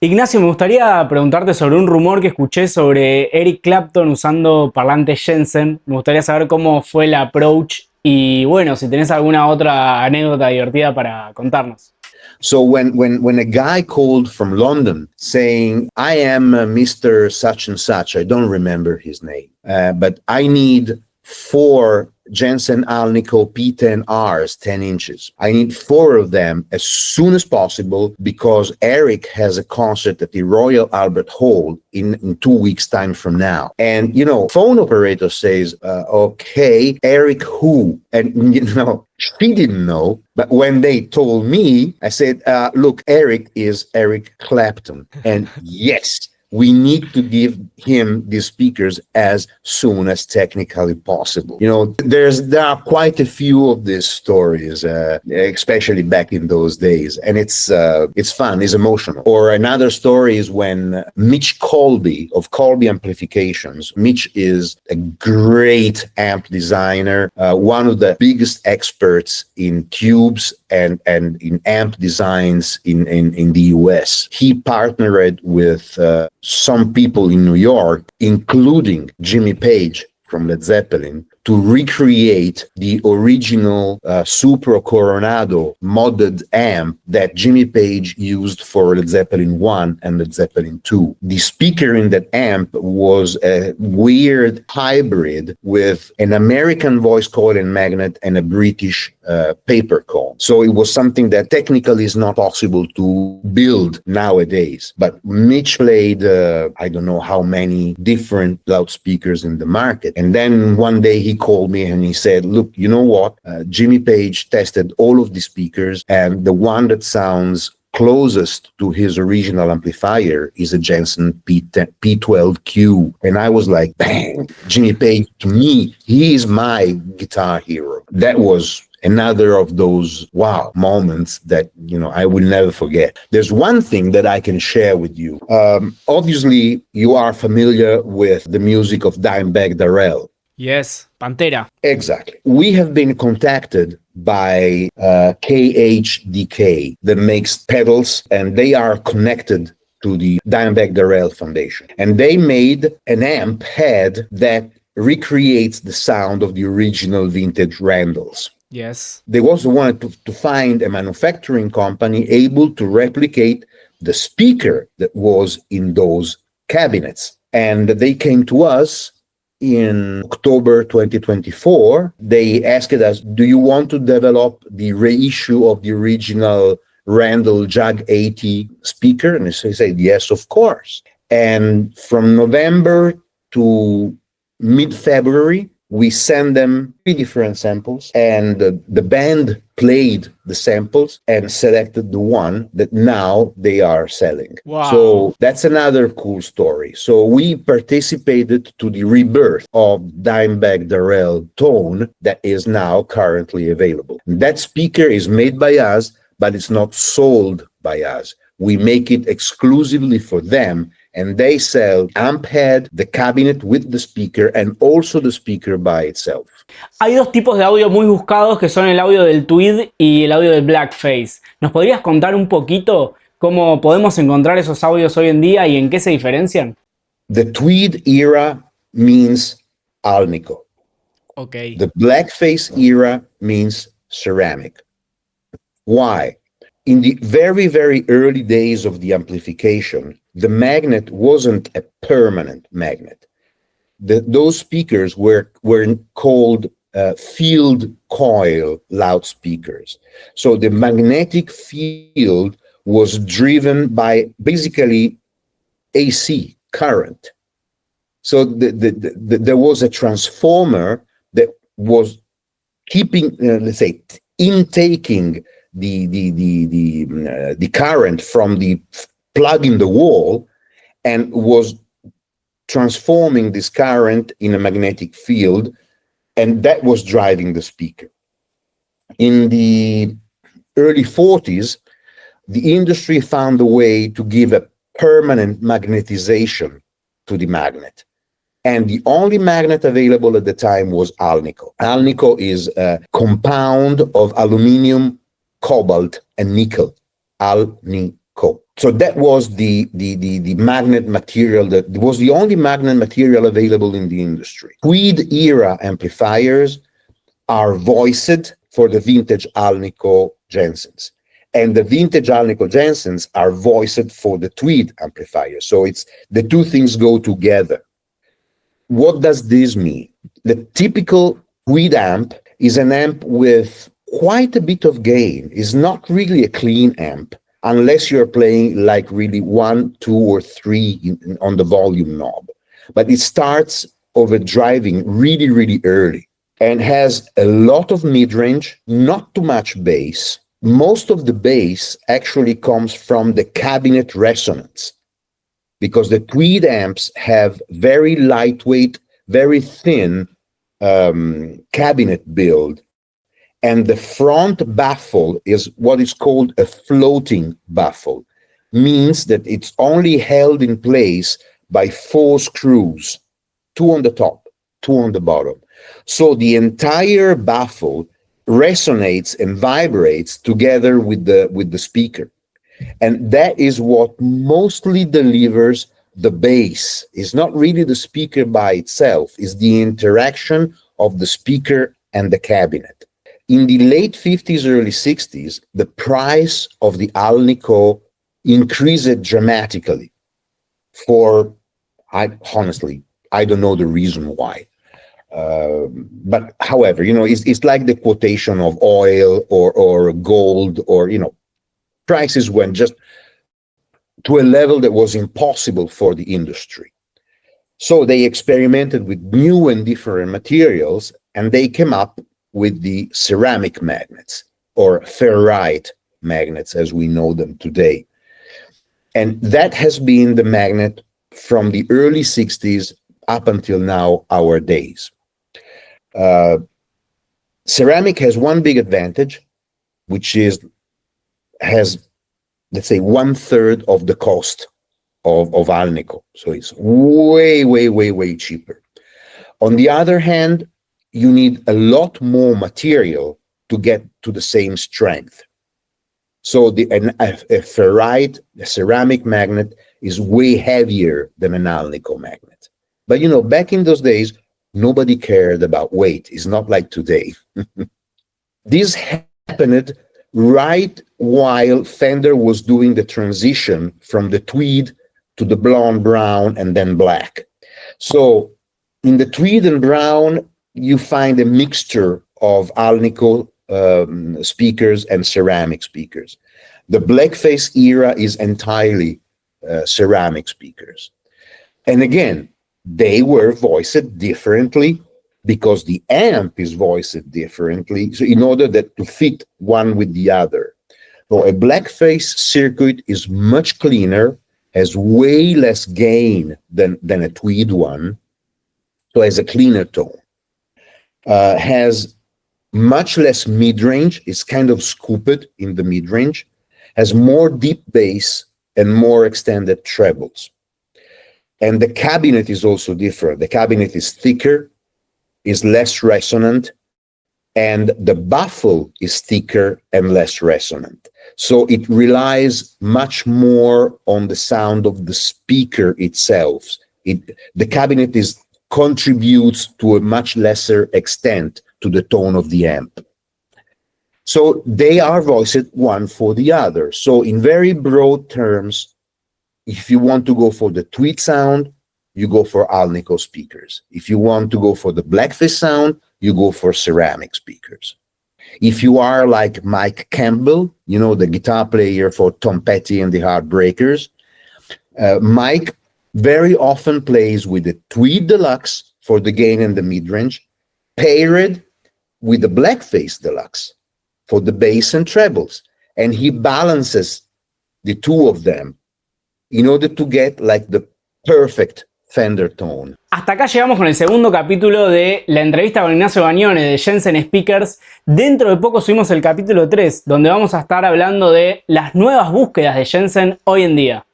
Ignacio, me gustaría preguntarte sobre un rumor que escuché sobre Eric Clapton usando parlantes Jensen. Me gustaría saber cómo fue el approach y bueno, si tenés alguna otra anécdota divertida para contarnos. So when a guy called from London saying, I am Mr. Such and Such, I don't remember his name, but I need 4 Jensen Alnico P10Rs, 10 inches. I need 4 of them as soon as possible because Eric has a concert at the Royal Albert Hall in 2 weeks' time from now. And, phone operator says, okay, Eric who? And, she didn't know. But when they told me, I said, look, Eric is Eric Clapton. And yes, we need to give him these speakers as soon as technically possible. There are quite a few of these stories, especially back in those days, and it's fun, it's emotional. Or another story is when Mitch Colby of Colby Amplifications. Mitch is a great amp designer, one of the biggest experts in tubes and in amp designs in the US. He partnered with some people in New York, including Jimmy Page from Led Zeppelin, to recreate the original Supro Coronado modded amp that Jimmy Page used for Led Zeppelin 1 and Led Zeppelin 2. The speaker in that amp was a weird hybrid with an American voice coil and magnet and a British paper cone. So it was something that technically is not possible to build nowadays. But Mitch played, I don't know how many different loudspeakers in the market. And then one day he called me and he said, look, you know what? Jimmy Page tested all of the speakers, and the one that sounds closest to his original amplifier is a Jensen P12Q. And I was like, bang, Jimmy Page, to me, he is my guitar hero. That was another of those wow moments that I will never forget. There's one thing that I can share with you. Obviously, you are familiar with the music of Dimebag Darrell. Yes, Pantera. Exactly. We have been contacted by KHDK that makes pedals, and they are connected to the Dimebag Darrell Foundation. And they made an amp head that recreates the sound of the original vintage Randalls. Yes. They also wanted to find a manufacturing company able to replicate the speaker that was in those cabinets. And they came to us in October 2024. They asked us, do you want to develop the reissue of the original Randall Jag 80 speaker? And so I said, yes, of course. And from November to mid-February, we sent them 3 different samples, and the band played the samples and selected the one that now they are selling. Wow. So that's another cool story. So we participated to the rebirth of Dimebag Darrell Tone that is now currently available. That speaker is made by us, but it's not sold by us. We make it exclusively for them, and they sell amp head, the cabinet with the speaker, and also the speaker by itself. Hay 2 tipos de audio muy buscados que son el audio del Tweed y el audio del Blackface. ¿Nos podrías contar un poquito cómo podemos encontrar esos audios hoy en día y en qué se diferencian? The Tweed era means Alnico. Okay. The Blackface era means ceramic. Why? In the very, very early days of the amplification, the magnet wasn't a permanent magnet. Those speakers were called field coil loudspeakers. So the magnetic field was driven by basically AC current. So there was a transformer that was keeping, let's say, intaking the current from the plug in the wall and was transforming this current in a magnetic field, and that was driving the speaker. In the early 40s, the industry found a way to give a permanent magnetization to the magnet. And the only magnet available at the time was Alnico. Alnico is a compound of aluminum, cobalt, and nickel. Alnico. So that was the magnet material that was the only magnet material available in the industry. Tweed era amplifiers are voiced for the vintage Alnico Jensens. And the vintage Alnico Jensens are voiced for the Tweed amplifier. So it's the two things go together. What does this mean? The typical Tweed amp is an amp with quite a bit of gain. It's not really a clean amp unless you're playing like really 1, 2, or 3 on the volume knob. But it starts overdriving really, really early and has a lot of mid-range, not too much bass. Most of the bass actually comes from the cabinet resonance, because the Tweed amps have very lightweight, very thin cabinet build. And the front baffle is what is called a floating baffle, means that it's only held in place by 4 screws, 2 on the top, 2 on the bottom. So the entire baffle resonates and vibrates together with the speaker. And that is what mostly delivers the bass. It's not really the speaker by itself, it's the interaction of the speaker and the cabinet. In the late 50s, early 60s, the price of the Alnico increased dramatically honestly, I don't know the reason why. But however, it's like the quotation of oil or gold, or, prices went just to a level that was impossible for the industry. So they experimented with new and different materials, and they came up with the ceramic magnets, or ferrite magnets as we know them today. And that has been the magnet from the early 60s up until now, our days. Ceramic has one big advantage, which has, let's say, 1/3 of the cost of Alnico. So it's way, way, way, way cheaper. On the other hand, you need a lot more material to get to the same strength. So a ceramic magnet is way heavier than an Alnico magnet. But back in those days, nobody cared about weight. It's not like today. This happened right while Fender was doing the transition from the Tweed to the blonde, brown, and then black. So in the Tweed and brown, you find a mixture of Alnico speakers and ceramic speakers. The Blackface era is entirely ceramic speakers. And again, they were voiced differently because the amp is voiced differently, so in order to fit one with the other. So a Blackface circuit is much cleaner, has way less gain than a Tweed one, so has a cleaner tone. Has much less mid-range, it's kind of scooped in the mid-range, has more deep bass and more extended trebles. And the cabinet is also different. The cabinet is thicker, is less resonant, and the baffle is thicker and less resonant. So it relies much more on the sound of the speaker itself. The cabinet contributes to a much lesser extent to the tone of the amp. So they are voiced one for the other. So in very broad terms, if you want to go for the Tweed sound, you go for Alnico speakers. If you want to go for the Blackface sound, you go for ceramic speakers. If you are like Mike Campbell, the guitar player for Tom Petty and the Heartbreakers, Mike very often plays with the Tweed Deluxe for the gain and the mid-range, paired with the Blackface Deluxe for the bass and trebles. And he balances the two of them in order to get like the perfect Fender tone. Hasta acá llegamos con el segundo capítulo de la entrevista con Ignazio Vagnone de Jensen Speakers. Dentro de poco subimos el capítulo 3, donde vamos a estar hablando de las nuevas búsquedas de Jensen hoy en día.